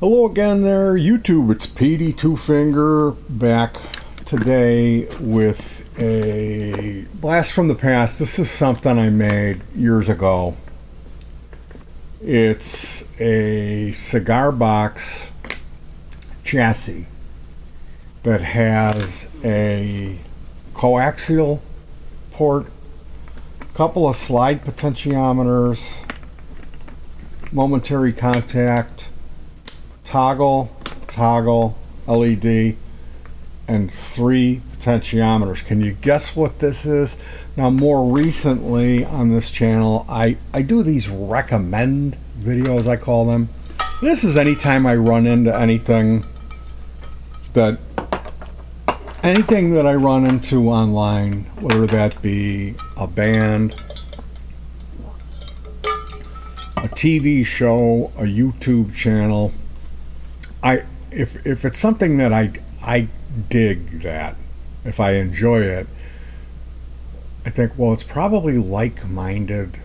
Hello again there, YouTube. It's Petey Two Finger back today with a blast from the past. This is something I made years ago. It's a cigar box chassis that has a coaxial port, a couple of slide potentiometers, momentary contact, toggle LED, and 3 potentiometers. Can you guess what this is? Now, more recently on this channel, I do these recommend videos, I call them. This is anytime I run into anything that I run into online, whether that be a band, a TV show, a YouTube channel. If it's something that I dig, that if I enjoy it, I think, well, it's probably like-minded,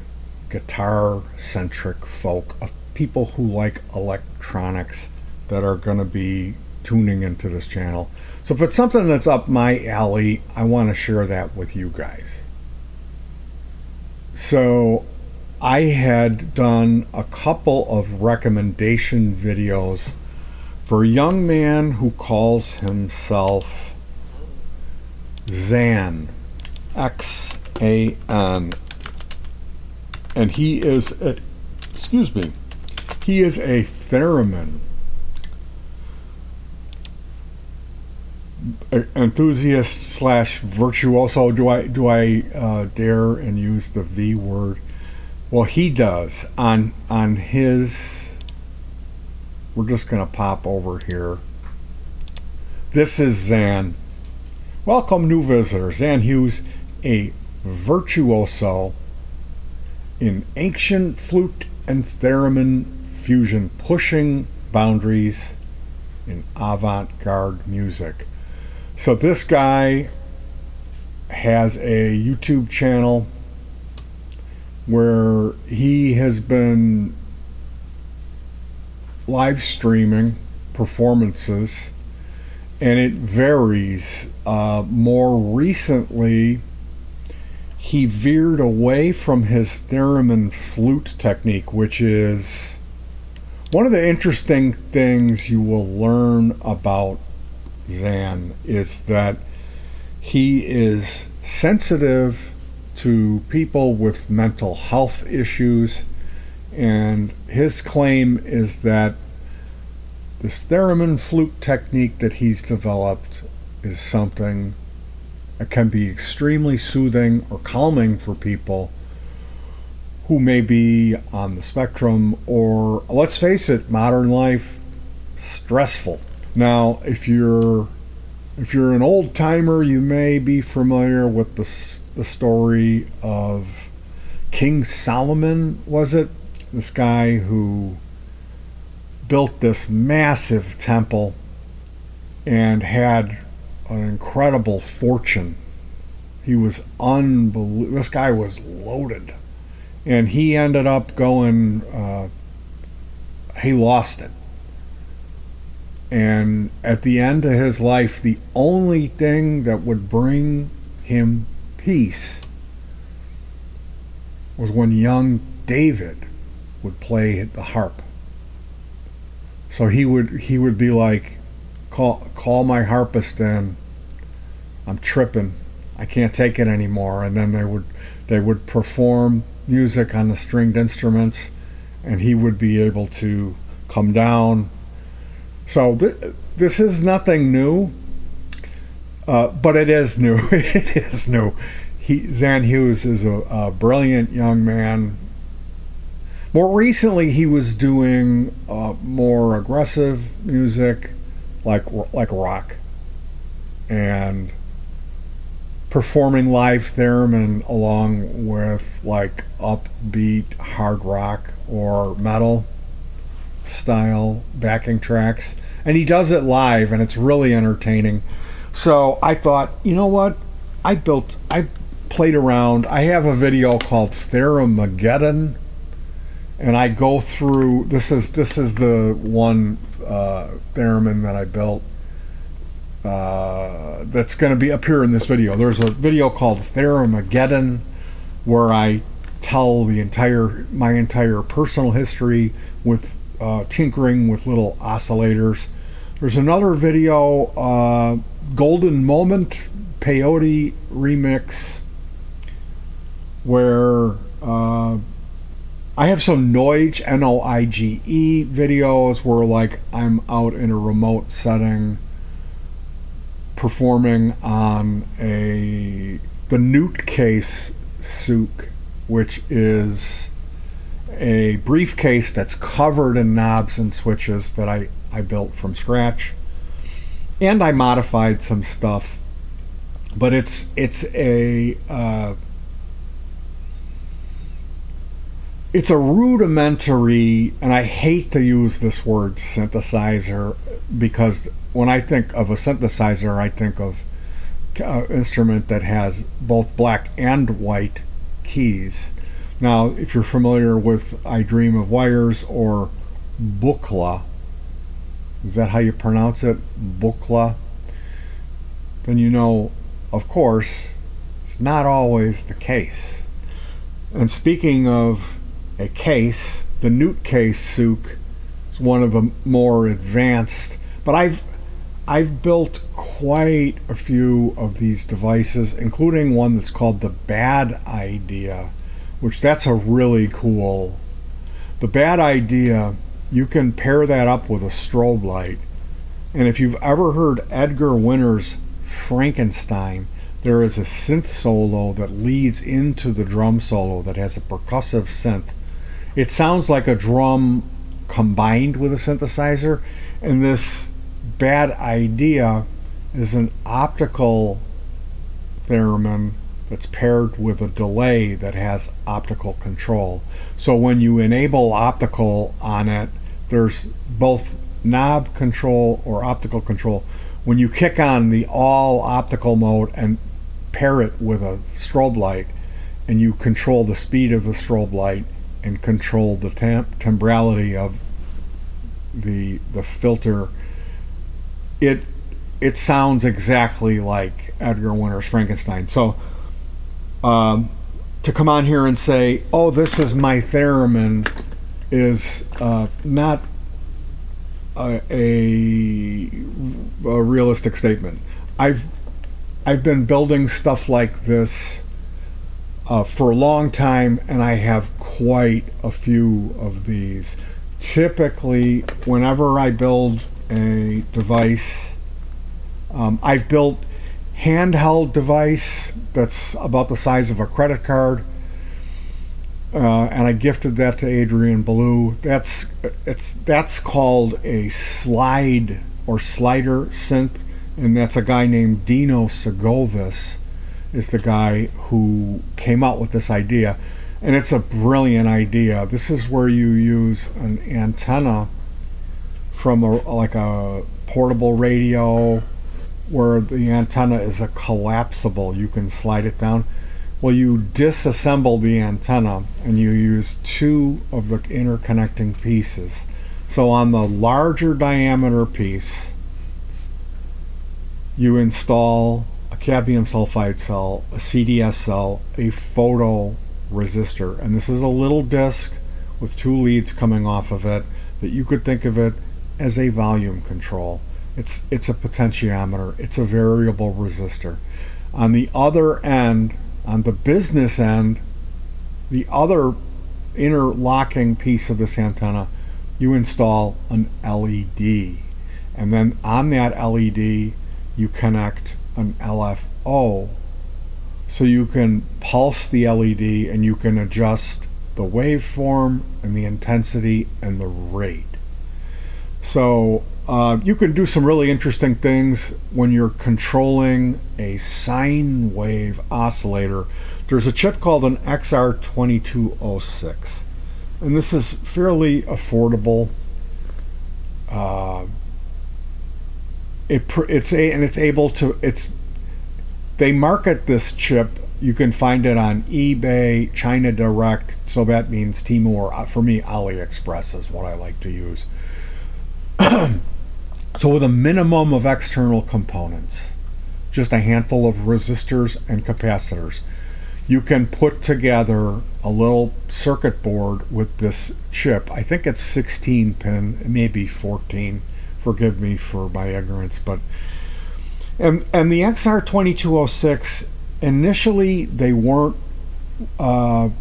guitar-centric folk, people who like electronics that are going to be tuning into this channel. So if it's something that's up my alley, I want to share that with you guys. So I had done a couple of recommendation videos for a young man who calls himself Xan, X-A-N, and he is a theremin enthusiast slash virtuoso. Do I dare and use the V word? Well, he does on his. We're just going to pop over here. This is Xan. Welcome, new visitors. Xan Hughes, a virtuoso in ancient flute and theremin fusion, pushing boundaries in avant-garde music. So this guy has a YouTube channel where he has been live streaming performances, and it varies. More recently, he veered away from his theremin flute technique, which is one of the interesting things you will learn about Xan is that he is sensitive to people with mental health issues. And his claim is that this theremin flute technique that he's developed is something that can be extremely soothing or calming for people who may be on the spectrum, or, let's face it, modern life, stressful. Now, if you're an old timer, you may be familiar with the story of King Solomon, was it? This guy who built this massive temple and had an incredible fortune. He was unbelievable. This guy was loaded. And he ended up going, he lost it. And at the end of his life, the only thing that would bring him peace was when young David would play the harp. So he would be like, call my harpist in, I'm tripping, I can't take it anymore. And then they would perform music on the stringed instruments, and he would be able to come down. So this is nothing new, but it is new. It is new. Xan Hughes is a brilliant young man. More recently, he was doing more aggressive music, like rock, and performing live theremin along with like upbeat hard rock or metal style backing tracks. And he does it live, and it's really entertaining. So I thought, you know what? I played around. I have a video called Theramageddon, and I go through. This is the one theremin that I built. That's going to be up here in this video. There's a video called Theramageddon where I tell my entire personal history with tinkering with little oscillators. There's another video, Golden Moment Peyote Remix, where I have some Noige, Noige videos where like I'm out in a remote setting performing on the Newtcase Souk, which is a briefcase that's covered in knobs and switches that I built from scratch, and I modified some stuff, but it's a rudimentary, and I hate to use this word synthesizer, because when I think of a synthesizer, I think of an instrument that has both black and white keys. Now, if you're familiar with I Dream of Wires or Buchla, is that how you pronounce it? Buchla? Then you know, of course, it's not always the case. And speaking of a case, the Newtcase Souk is one of the more advanced, but I've built quite a few of these devices, including one that's called the Bad Idea, which that's a really cool. The Bad Idea, you can pair that up with a strobe light. And if you've ever heard Edgar Winter's Frankenstein, there is a synth solo that leads into the drum solo that has a percussive synth. It sounds like a drum combined with a synthesizer, and this Bad Idea is an optical theremin that's paired with a delay that has optical control. So when you enable optical on it, there's both knob control or optical control. When you kick on the all optical mode and pair it with a strobe light, and you control the speed of the strobe light and control the tembrality of the filter, it sounds exactly like Edgar Winter's Frankenstein. So to come on here and say, oh, this is my theremin, is not a realistic statement. I've been building stuff like this for a long time, and I have quite a few of these. Typically, whenever I build a device, I've built handheld device that's about the size of a credit card, and I gifted that to Adrian Ballou. That's called a slide or slider synth, and that's a guy named Dino Segovis is the guy who came out with this idea, and it's a brilliant idea. This is where you use an antenna from like a portable radio, where the antenna is a collapsible, you can slide it down. Well, you disassemble the antenna and you use two of the interconnecting pieces. So on the larger diameter piece, you install a cadmium sulfide cell, a CDS cell, a photoresistor, and this is a little disc with two leads coming off of it that you could think of it as a volume control. It's a potentiometer. It's a variable resistor. On the other end, on the business end, the other interlocking piece of this antenna, you install an LED. And then on that LED, you connect an LFO. So you can pulse the LED and you can adjust the waveform and the intensity and the rate. So you can do some really interesting things when you're controlling a sine wave oscillator. There's a chip called an XR2206, and this is fairly affordable. They market this chip You can find it on eBay, China Direct, so that means Temu, or for me, AliExpress is what I like to use. So with a minimum of external components, just a handful of resistors and capacitors, you can put together a little circuit board with this chip. I think it's 16 pin, maybe 14. Forgive me for my ignorance, but and the XR2206, initially they weren't very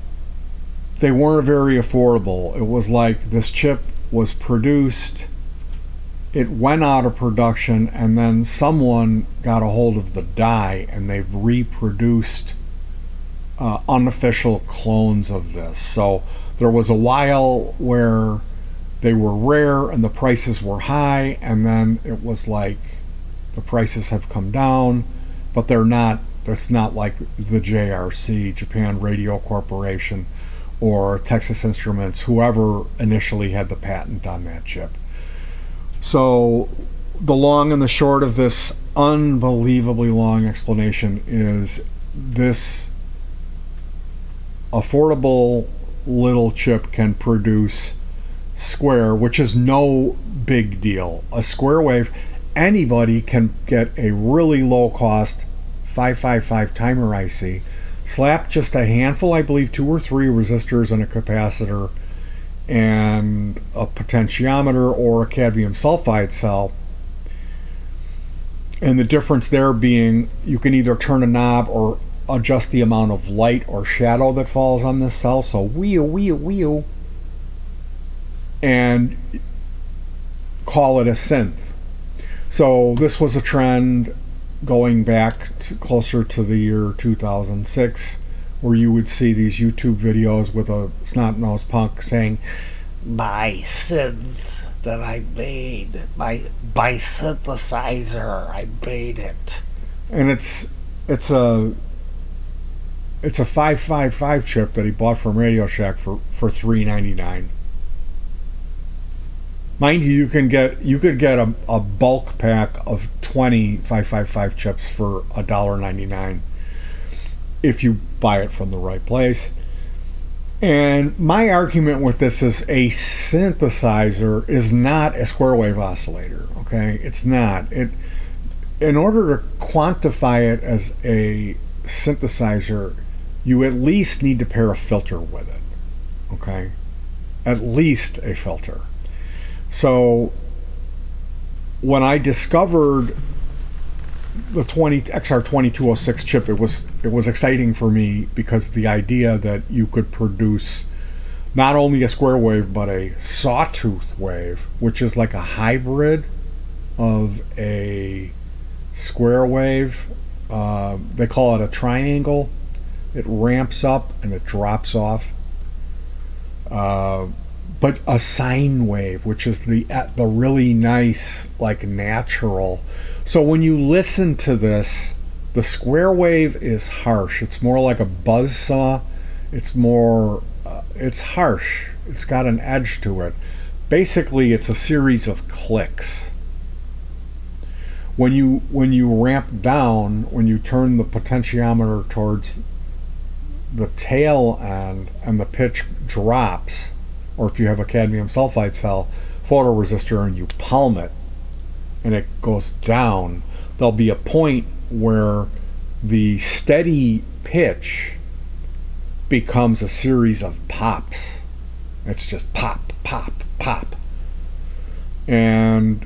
affordable. It was like this chip was produced, it went out of production, and then someone got a hold of the die and they've reproduced unofficial clones of this. So there was a while where they were rare and the prices were high, and then it was like the prices have come down, but they're not. It's not like the JRC, Japan Radio Corporation, or Texas Instruments, whoever initially had the patent on that chip. So the long and the short of this unbelievably long explanation is this affordable little chip can produce square, which is no big deal. A square wave, anybody can get a really low cost 555 timer IC, slap just a handful, I believe 2 or 3 resistors and a capacitor and a potentiometer or a cadmium sulfide cell. And the difference there being you can either turn a knob or adjust the amount of light or shadow that falls on this cell. So wheel, and call it a synth. So this was a trend going back closer to the year 2006, where you would see these YouTube videos with a snot-nosed punk saying, "My synth that I made, my synthesizer, I made it." And it's a 555 chip that he bought from Radio Shack for $3.99. Mind you, you could get a bulk pack of 20 555 chips for $1.99 if you buy it from the right place. And my argument with this is a synthesizer is not a square wave oscillator. Okay, it's not. In order to quantify it as a synthesizer, you at least need to pair a filter with it. Okay, at least a filter. So when I discovered the XR2206 chip, it was exciting for me because the idea that you could produce not only a square wave but a sawtooth wave, which is like a hybrid of a square wave. They call it a triangle. It ramps up and it drops off. But a sine wave, which is the really nice, like natural. So when you listen to this, the square wave is harsh. It's more like a buzzsaw. It's more, it's harsh. It's got an edge to it. Basically, it's a series of clicks. When you ramp down, when you turn the potentiometer towards the tail end and the pitch drops, or if you have a cadmium sulfide cell photoresistor and you palm it and it goes down, there'll be a point where the steady pitch becomes a series of pops. It's just pop, pop, pop. And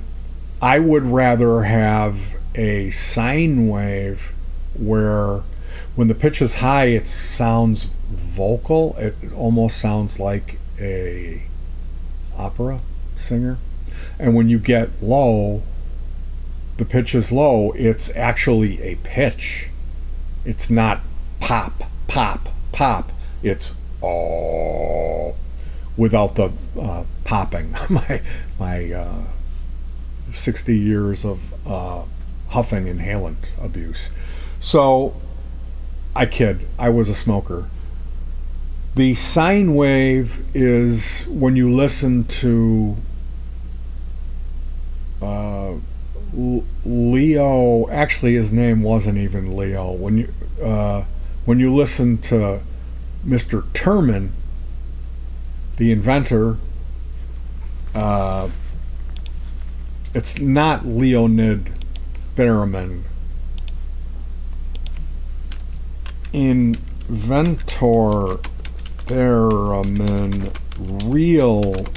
I would rather have a sine wave where when the pitch is high, it sounds vocal. It almost sounds like a opera singer. And when you get low, the pitch is low, it's actually a pitch. It's not pop, pop, pop. It's oh, without the popping. my 60 years of huffing inhalant abuse. So I kid, I was a smoker. The sine wave is when you listen to Leo. Actually, his name wasn't even Leo. When When you listen to Mr. Terman, the inventor, it's not Leonid Theremin. Inventor Theremin, real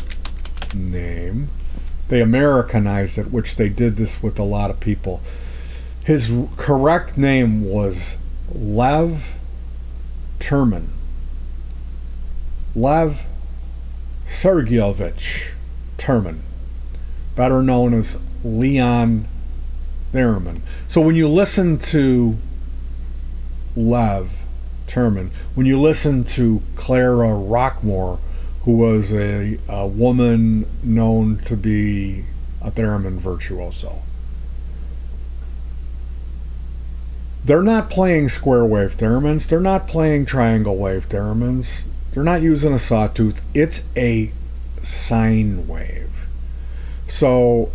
name. They Americanized it, which they did this with a lot of people. His correct name was Lev Terman. Lev Sergeyevich Terman, better known as Leon Theremin. So when you listen to Lev Terman, when you listen to Clara Rockmore, who was a woman known to be a theremin virtuoso, they're not playing square wave theremins, they're not playing triangle wave theremins, they're not using a sawtooth, it's a sine wave. So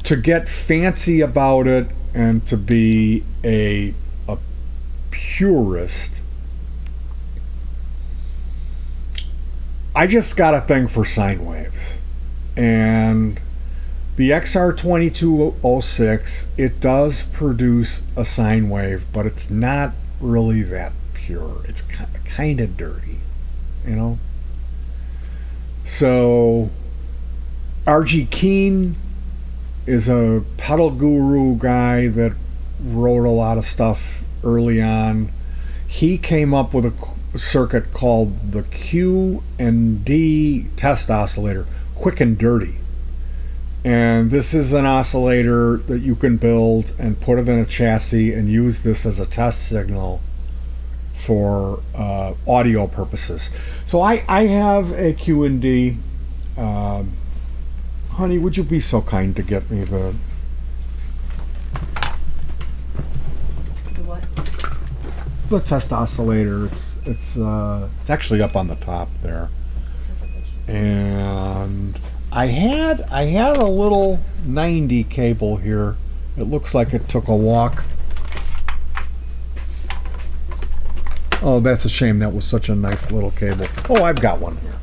to get fancy about it and to be a purist, I just got a thing for sine waves. And the XR2206, it does produce a sine wave, but it's not really that pure. It's kind of dirty, you know? So R.G. Keene is a pedal guru guy that wrote a lot of stuff early on. He came up with a circuit called the Q&D test oscillator, quick and dirty. And this is an oscillator that you can build and put it in a chassis and use this as a test signal for audio purposes. So I have a Q&D. Honey, would you be so kind to get me the what? The test oscillator. It's actually up on the top there. And I had a little 90 cable here. It looks like it took a walk. Oh, that's a shame. That was such a nice little cable. Oh, I've got one here.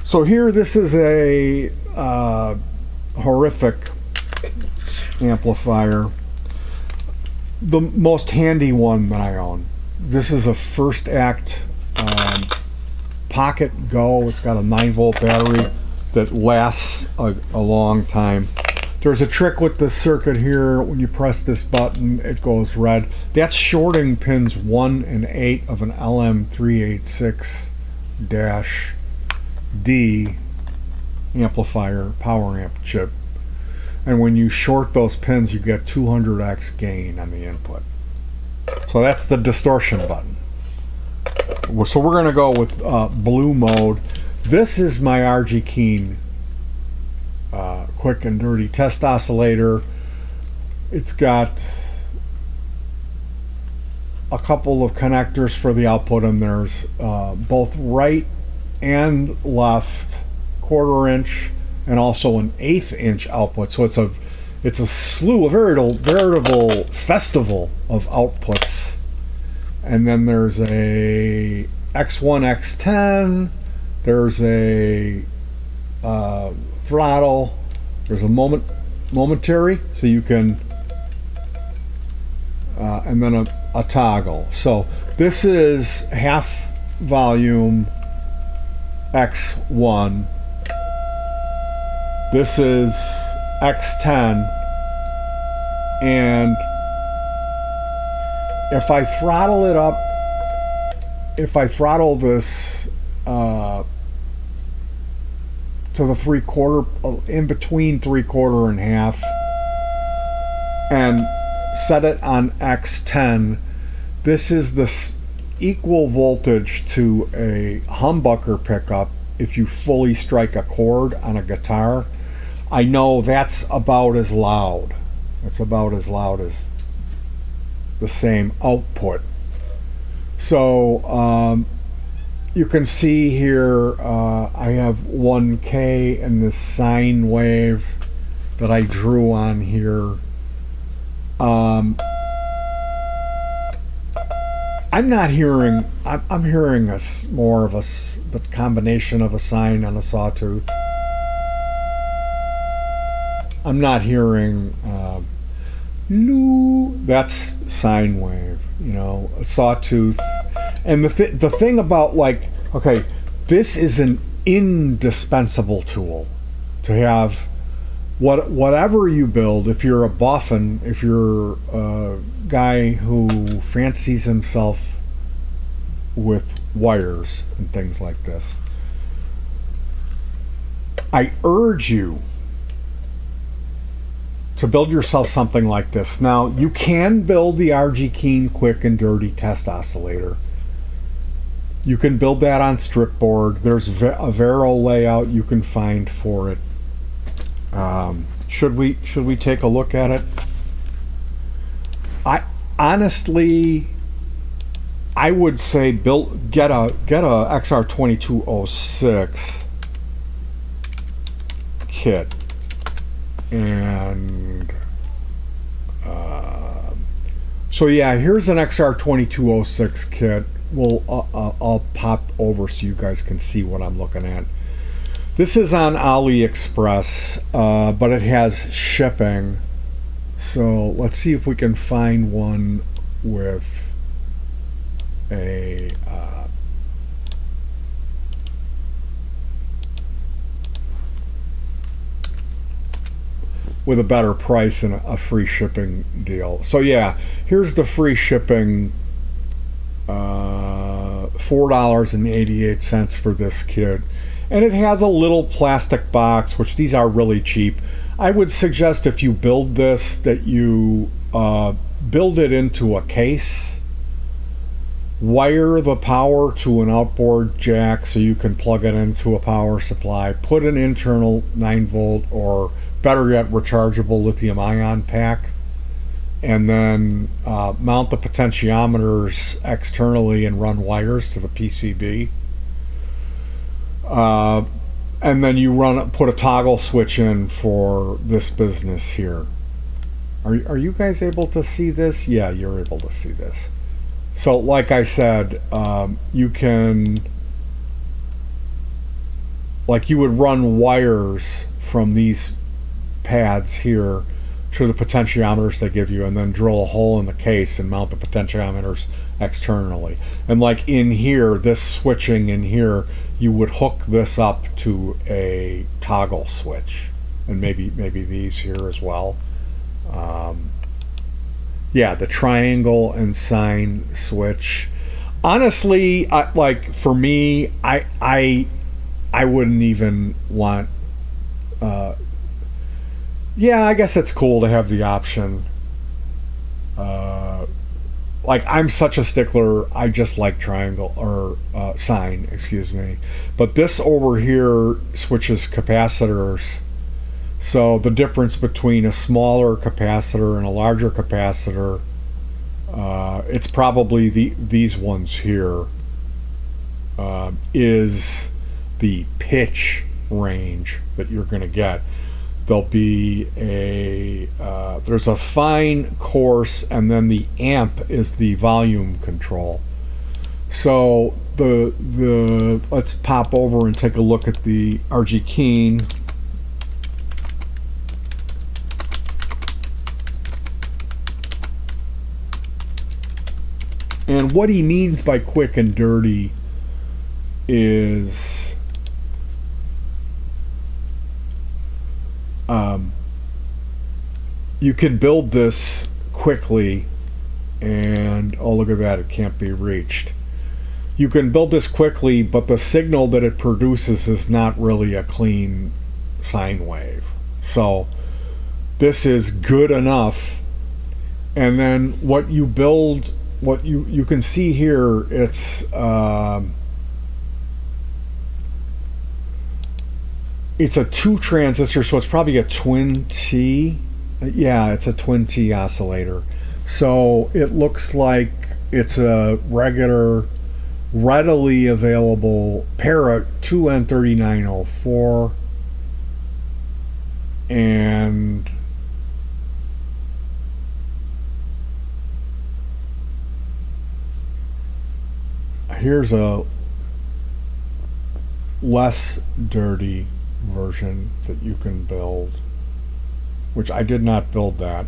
So here, this is a horrific amplifier. The most handy one that I own. This is a first act Pocket Go. It's got a 9-volt battery that lasts a long time. There's a trick with this circuit here. When you press this button, it goes red. That's shorting pins 1 and 8 of an LM386-D amplifier, power amp chip. And when you short those pins, you get 200x gain on the input. So that's the distortion button. So we're going to go with blue mode. This is my R.G. Keene quick and dirty test oscillator. It's got a couple of connectors for the output, and there's both right and left 1/4 inch and also an 1/8 inch output. So it's a slew, a veritable festival of outputs. And then there's a X1, X10. There's a throttle. There's a momentary, so you can, and then a toggle. So this is half volume X1. This is X10, and if I throttle it up, if I throttle this to the 3/4, in between 3/4 and half, and set it on X10, this is the equal voltage to a humbucker pickup if you fully strike a chord on a guitar. I know that's about as loud. It's about as loud as the same output. So you can see here I have 1K and this sine wave that I drew on here. I'm not hearing. I'm hearing more of the combination of a sine and a sawtooth. I'm not hearing. No, that's sine wave. You know, a sawtooth. And the thing about, like, okay, this is an indispensable tool to have. Whatever you build, if you're a boffin, if you're a guy who fancies himself with wires and things like this, I urge you to build yourself something like this. Now, you can build the RG Keen quick and dirty test oscillator. You can build that on strip board. There's a Vero layout you can find for it. Should we take a look at it? I honestly, I would say get a XR2206 kit, and so yeah, here's an XR2206 kit. I'll pop over so you guys can see what I'm looking at. This is on AliExpress, but it has shipping. So let's see if we can find one with a better price and a free shipping deal. So yeah, here's the free shipping. $4.88 for this kit. And it has a little plastic box, which these are really cheap. I would suggest if you build this that you build it into a case, wire the power to an outboard jack so you can plug it into a power supply, put an internal 9-volt or better yet rechargeable lithium ion pack, and then mount the potentiometers externally and run wires to the PCB. And then you put a toggle switch in for this business here. Are you guys able to see this? Yeah, you're able to see this. So like I said, you can, like, you would run wires from these pads here to the potentiometers they give you, and then drill a hole in the case and mount the potentiometers externally. And like in here, this switching in here, you would hook this up to a toggle switch, and maybe these here as well. Yeah, the triangle and sine switch. Honestly, like for me, I wouldn't even want. Yeah, I guess it's cool to have the option. Like, I'm such a stickler, I just like triangle, or sine, excuse me. But this over here switches capacitors. So the difference between a smaller capacitor and a larger capacitor, it's probably these ones here, is the pitch range that you're going to get. There'll be there's a fine, coarse, and then the amp is the volume control. So let's pop over and take a look at the RG Keen. And what he means by quick and dirty is you can build this quickly, and oh, look at that, it can't be reached. You can build this quickly, but the signal that it produces is not really a clean sine wave. So this is good enough. And then what you build, what you can see here, it's a 2 transistor, so it's probably a twin T. Yeah, it's a twin T oscillator. So it looks like it's a regular, readily available Parrot 2N3904, and here's a less dirty version that you can build, which I did not build that.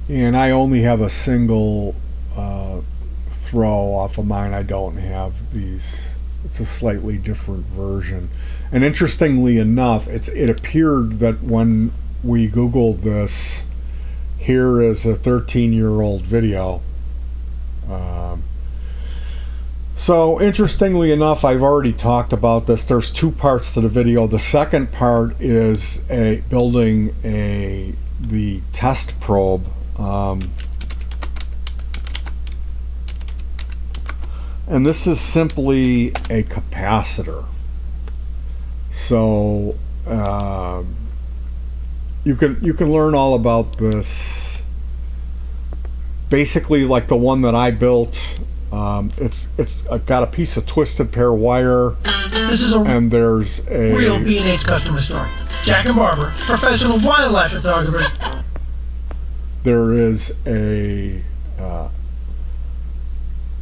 And I only have a single throw off of mine. I don't have these. It's a slightly different version. And interestingly enough, it appeared that when we Googled this, here is a 13-year-old video. So interestingly enough, I've already talked about this. There's two parts to the video. The second part is building the test probe. And this is simply a capacitor. So you can learn all about this. Basically, like the one that I built, it's got a piece of twisted pair wire. This is and there's a real B&H customer story. Jack and Barber, professional wildlife photographers. There is a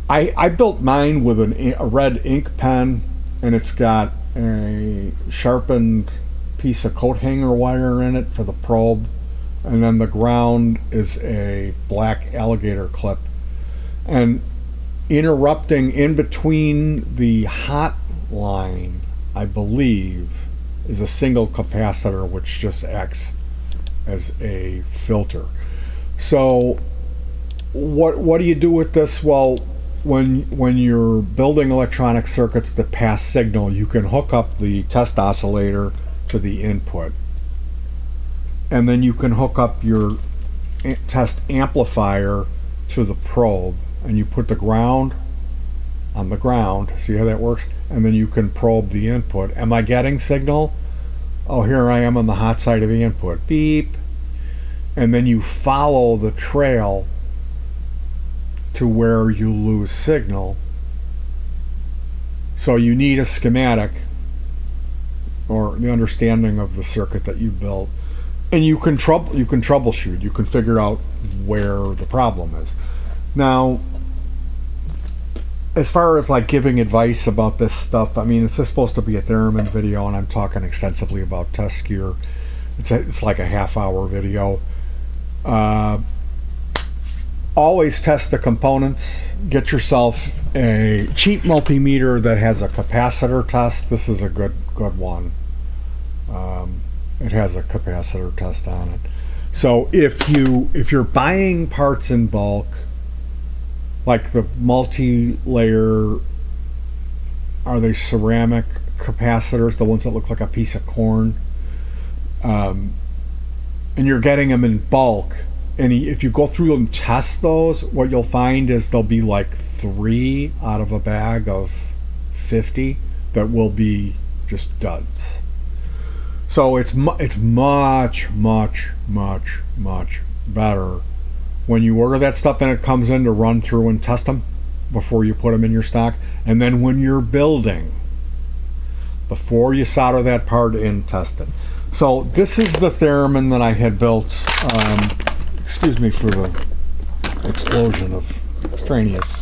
I built mine with a red ink pen, and it's got a sharpened piece of coat hanger wire in it for the probe, and then the ground is a black alligator clip, and interrupting in between the hot line, I believe, is a single capacitor which just acts as a filter. So what do you do with this? Well, when you're building electronic circuits that pass signal, you can hook up the test oscillator to the input, and then you can hook up your test amplifier to the probe, and you put the ground on the ground. See how that works? And then you can probe the input. Am I getting signal? Oh, here I am on the hot side of the input. Beep. And then you follow the trail to where you lose signal. So you need a schematic or the understanding of the circuit that you built, and you can troubleshoot. You can figure out where the problem is. Now, as far as like giving advice about this stuff, I mean, it's just supposed to be a theremin video, and I'm talking extensively about test gear. It's like a half-hour video. Always test the components. Get yourself a cheap multimeter that has a capacitor test. This is a good one. It has a capacitor test on it. So if you're buying parts in bulk, like the multi-layer, are they ceramic capacitors, the ones that look like a piece of corn, and you're getting them in bulk, and if you go through and test those, what you'll find is there'll be like 3 out of a bag of 50 that will be just duds. So it's much better when you order that stuff and it comes in to run through and test them before you put them in your stock. And then when you're building, before you solder that part in, test it. So this is the theremin that I had built. Excuse me for the explosion of extraneous.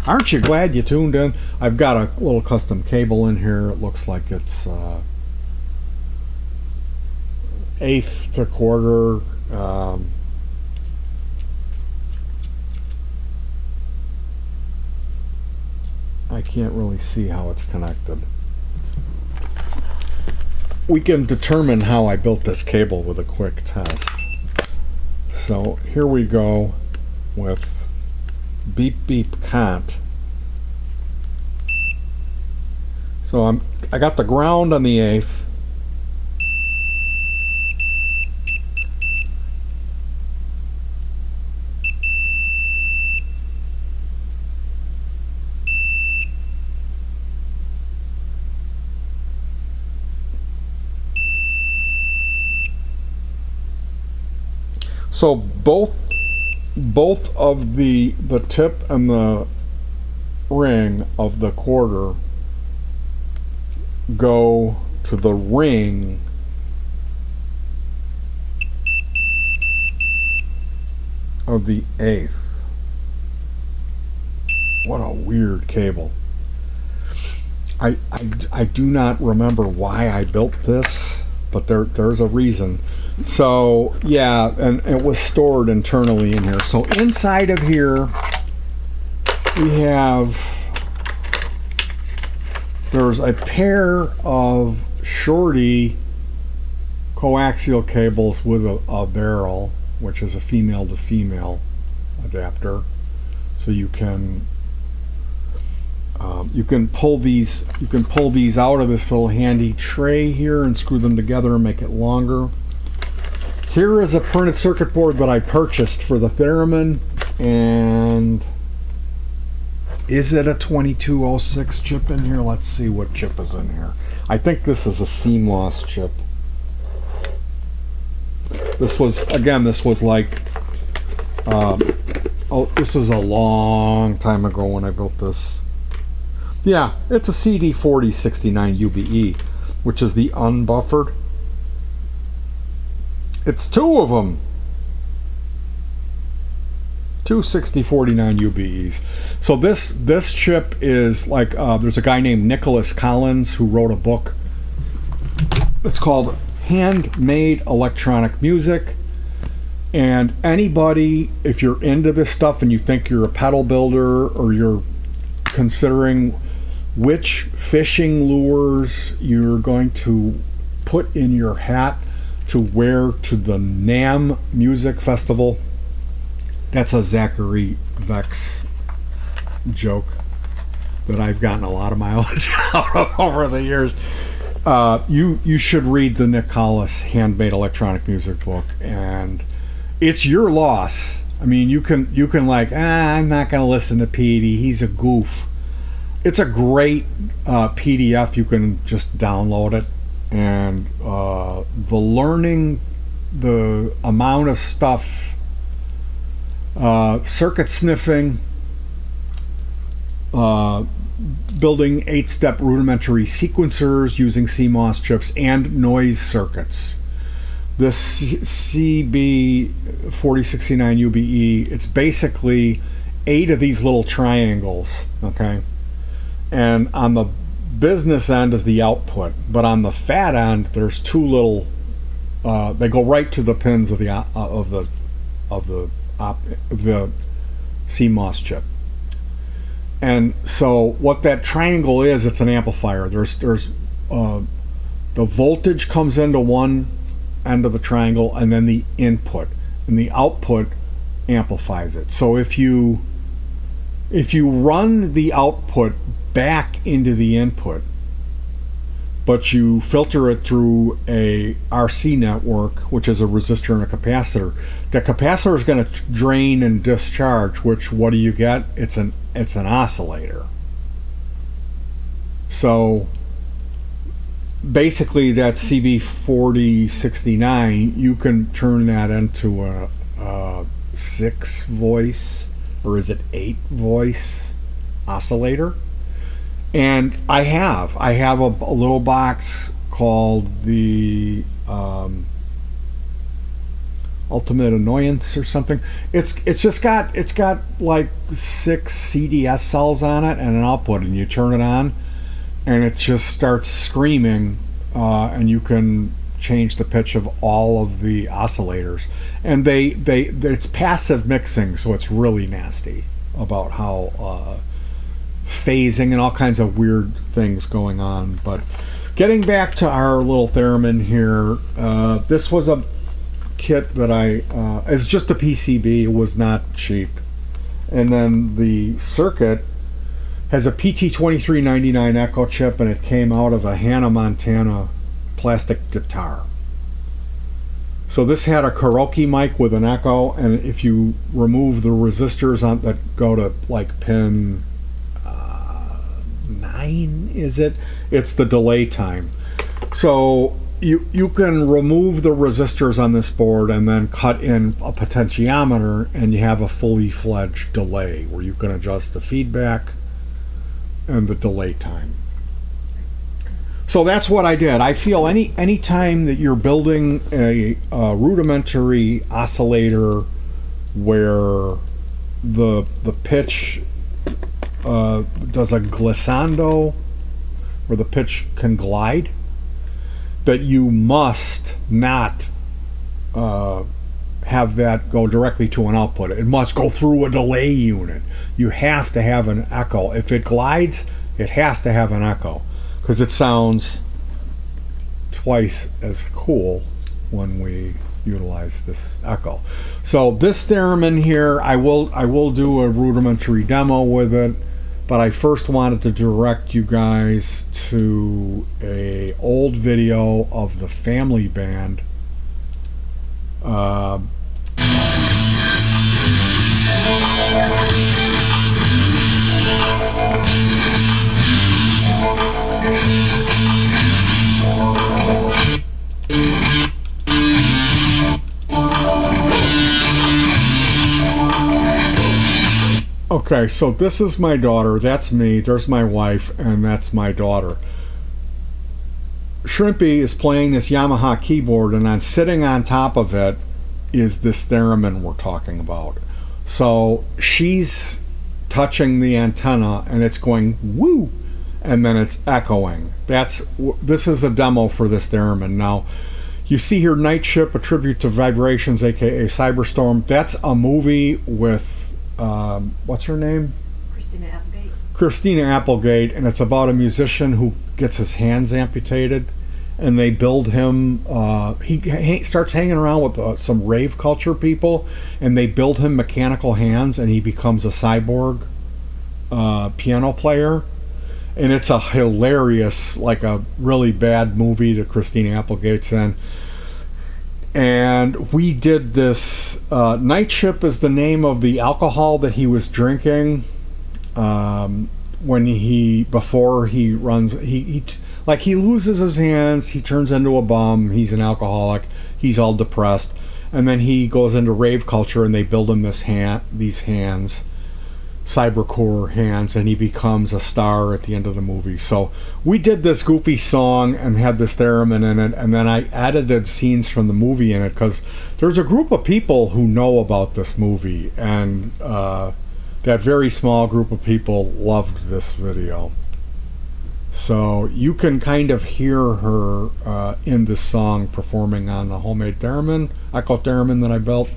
Aren't you glad you tuned in? I've got a little custom cable in here. It looks like it's 1/8 to 1/4. I can't really see how it's connected. We can determine how I built this cable with a quick test. So here we go with beep beep cont. So I got the ground on the 1/8. So both of the tip and the ring of the quarter go to the ring of the 1/8. What a weird cable. I do not remember why I built this, but there's a reason. So yeah, and it was stored internally in here. So inside of here there's a pair of shorty coaxial cables with a barrel, which is a female to female adapter. So you can pull these out of this little handy tray here and screw them together and make it longer. Here is a printed circuit board that I purchased for the theremin, and is it a 2206 chip in here? Let's see what chip is in here. I think this is a cmoss chip. This was like this was a long time ago when I built this. Yeah, it's a CD4069 UBE, which is the unbuffered. It's two of them. Two 6049 UBEs. So this chip is like, there's a guy named Nicholas Collins who wrote a book. It's called Handmade Electronic Music. And anybody, if you're into this stuff and you think you're a pedal builder, or you're considering which fishing lures you're going to put in your hat to wear to the NAMM Music Festival, that's a Zachary Vex joke that I've gotten a lot of mileage out of over the years. You should read the Nick Collis Handmade Electronic Music book, and it's your loss. I mean, you can like, I'm not going to listen to Petey, he's a goof. It's a great PDF. You can just download it, and the learning, the amount of stuff, circuit sniffing, building 8-step rudimentary sequencers using cmoss chips, and noise circuits. This CB4069 UBE, it's basically 8 of these little triangles, okay? And on the business end is the output, but on the fat end there's 2 little they go right to the pins of the cmoss chip. And so what that triangle is, it's an amplifier. There's the voltage comes into one end of the triangle, and then the input, and the output amplifies it. So if you run the output back into the input, but you filter it through a RC network, which is a resistor and a capacitor, the capacitor is going to drain and discharge, which, what do you get? It's an oscillator. So basically that CB4069, you can turn that into a 6 voice, or is it 8 voice oscillator. And I have a little box called the Ultimate Annoyance or something. It's got like 6 CDS cells on it and an output, and you turn it on and it just starts screaming, and you can change the pitch of all of the oscillators, and it's passive mixing, so it's really nasty about how phasing and all kinds of weird things going on. But getting back to our little theremin here, this was a kit that it's just a PCB. It was not cheap. And then the circuit has a PT2399 Echo chip, and it came out of a Hannah Montana plastic guitar. So this had a karaoke mic with an echo, and if you remove the resistors on that go to like pin 9, is it? It's the delay time. So you can remove the resistors on this board and then cut in a potentiometer, and you have a fully fledged delay where you can adjust the feedback and the delay time. So that's what I did. I feel any time that you're building a rudimentary oscillator where the pitch does a glissando, where the pitch can glide, but you must not have that go directly to an output. It must go through a delay unit. You have to have an echo. If it glides, it has to have an echo, because it sounds twice as cool when we utilize this echo. So this theremin here, I will do a rudimentary demo with it, but I first wanted to direct you guys to a old video of the Family Band. Okay, so this is my daughter, that's me, there's my wife, and that's my daughter. Shrimpy is playing this Yamaha keyboard, and sitting on top of it is this theremin we're talking about. So she's touching the antenna and it's going woo, and then it's echoing. This is a demo for this theremin. Now you see here Night Ship, a tribute to vibrations, aka Cyberstorm. That's a movie with what's her name? Christina Applegate, and it's about a musician who gets his hands amputated, and they build him. He starts hanging around with some rave culture people, and they build him mechanical hands, and he becomes a cyborg piano player. And it's a hilarious, like a really bad movie that Christina Applegate's in. And we did this. Night Ship is the name of the alcohol that he was drinking before he runs. He loses his hands. He turns into a bum. He's an alcoholic. He's all depressed, and then he goes into rave culture, and they build him these hands, cybercore hands, and he becomes a star at the end of the movie. So we did this goofy song and had this theremin in it, and then I edited scenes from the movie in it, because there's a group of people who know about this movie, and that very small group of people loved this video. So you can kind of hear her in this song performing on the homemade theremin, echo theremin that I built.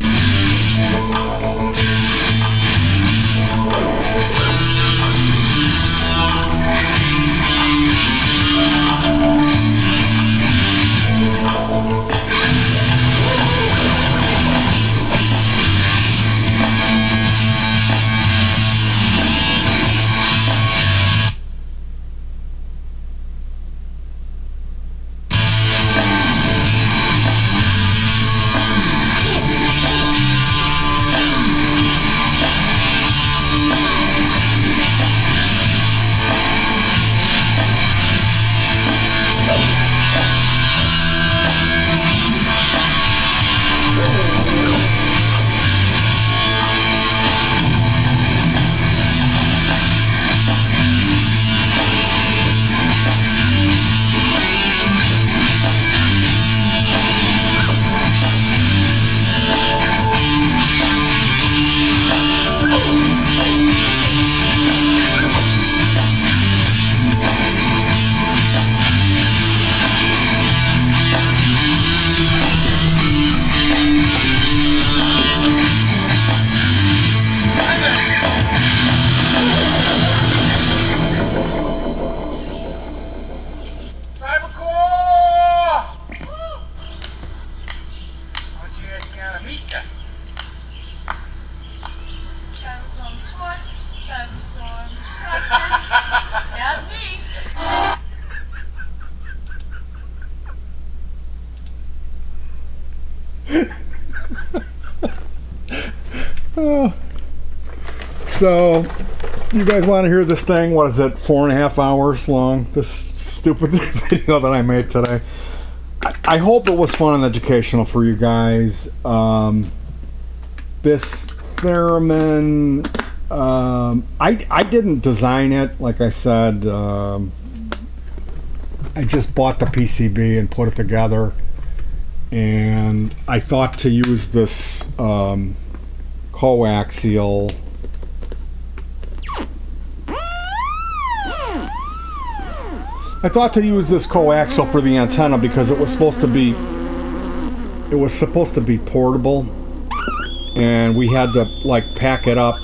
So, you guys want to hear this thing? What is it, 4.5 hours long? This stupid video that I made today. I hope it was fun and educational for you guys. This theremin, I didn't design it, like I said. I just bought the PCB and put it together, and I thought to use this coaxial. I thought to use this coaxial for the antenna because it was supposed to be portable, and we had to like pack it up.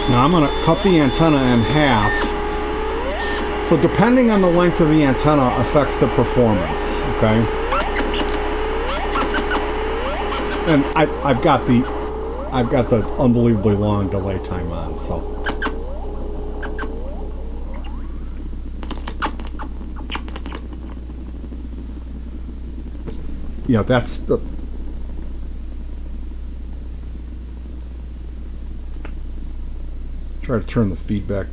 Now I'm going to cut the antenna in half. So depending on the length of the antenna affects the performance, okay? And I've got the unbelievably long delay time on, so. Yeah, that's the. Try to turn the feedback.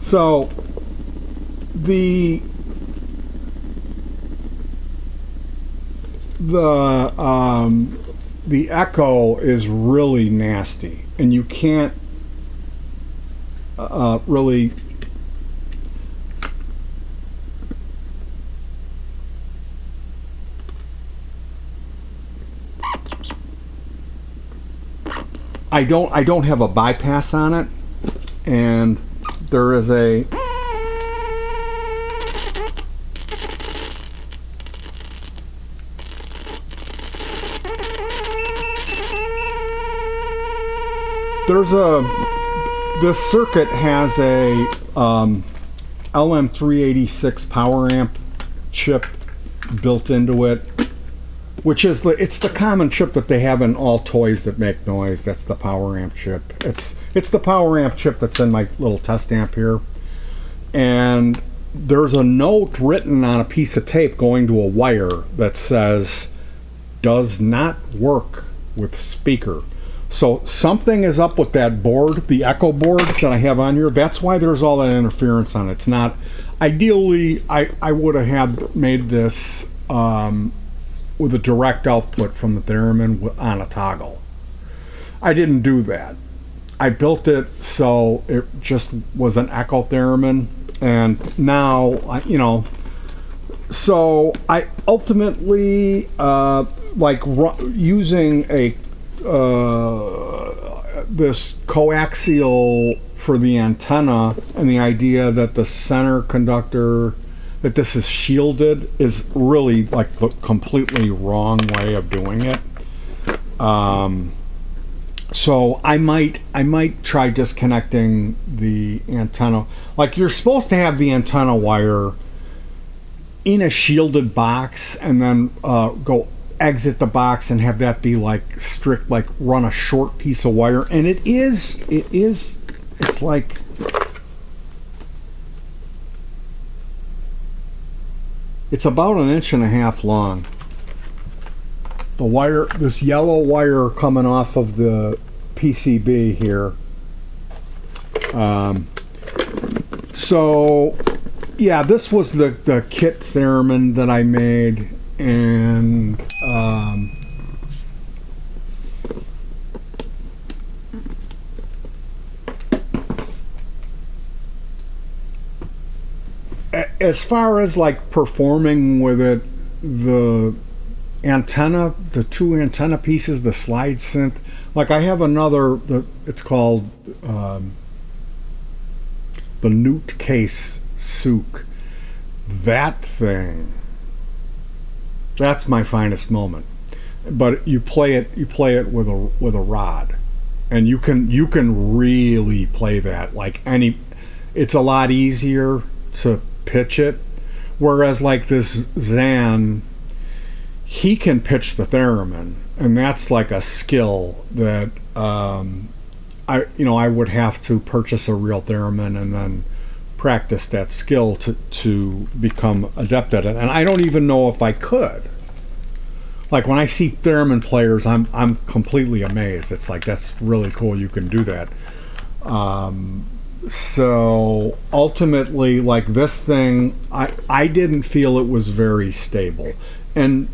So the echo is really nasty, and you can't really I don't have a bypass on it, and there is a this circuit has a LM386 power amp chip built into it, which is it's the common chip that they have in all toys that make noise. That's the power amp chip. It's the power amp chip that's in my little test amp here. And there's a note written on a piece of tape going to a wire that says, does not work with speaker. So something is up with that board, the echo board that I have on here. That's why there's all that interference on it. It's not, ideally, I would have had made this with a direct output from the theremin on a toggle. I didn't do that. I built it so it just was an echo theremin, and now, you know, so I ultimately using a this coaxial for the antenna, and the idea that the center conductor, that this is shielded, is really like the completely wrong way of doing it. So I might try disconnecting the antenna. Like, you're supposed to have the antenna wire in a shielded box, and then go exit the box and have that be like strict, like run a short piece of wire. And it's like, it's about 1.5 inches long. The wire, this yellow wire coming off of the PCB here. So yeah, this was the kit theremin that I made, and as far as like performing with it, the antenna, the two antenna pieces, the slide synth, like I have another, it's called the Newt Case Souk. That thing, that's my finest moment. But you play it with a rod, and you can really play that like any. It's a lot easier to pitch it, whereas like this Zan, he can pitch the theremin, and that's like a skill that I would have to purchase a real theremin and then practice that skill to become adept at it. And I don't even know if I could. Like when I see theremin players, I'm completely amazed. It's like, that's really cool. You can do that. So ultimately, like this thing, I didn't feel it was very stable. And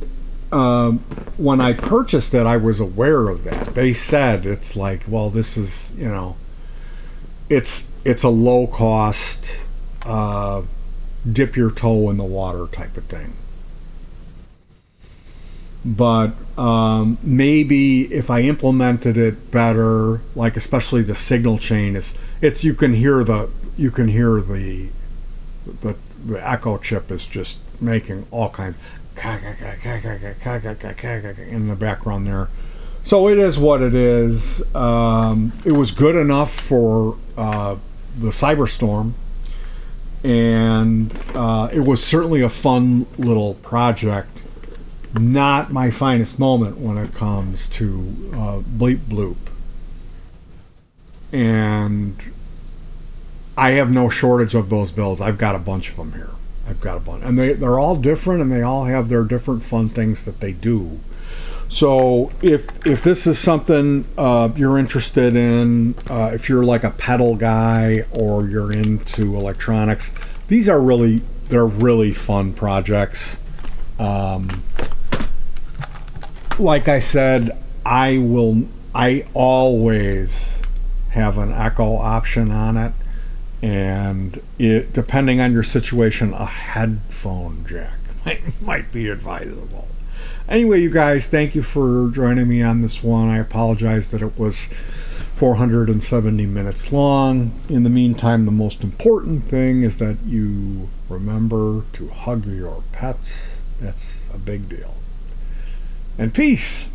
when I purchased it, I was aware of that. They said it's like, well, this is, it's a low cost, dip your toe in the water type of thing. But maybe if I implemented it better, like especially the signal chain, it's you can hear the echo chip is just making all kinds in the background there. So it is what it is. It was good enough for the cyberstorm, and it was certainly a fun little project. Not my finest moment when it comes to bleep bloop. And I have no shortage of those builds. I've got a bunch of them here. I've got a bunch. And they're all different, and they all have their different fun things that they do. So if this is something you're interested in, if you're like a pedal guy or you're into electronics, they're really fun projects. Like I said, I always have an echo option on it, and depending on your situation, a headphone jack might be advisable. Anyway, you guys, thank you for joining me on this one. I apologize that it was 470 minutes long. In the meantime, the most important thing is that you remember to hug your pets. That's a big deal. And peace.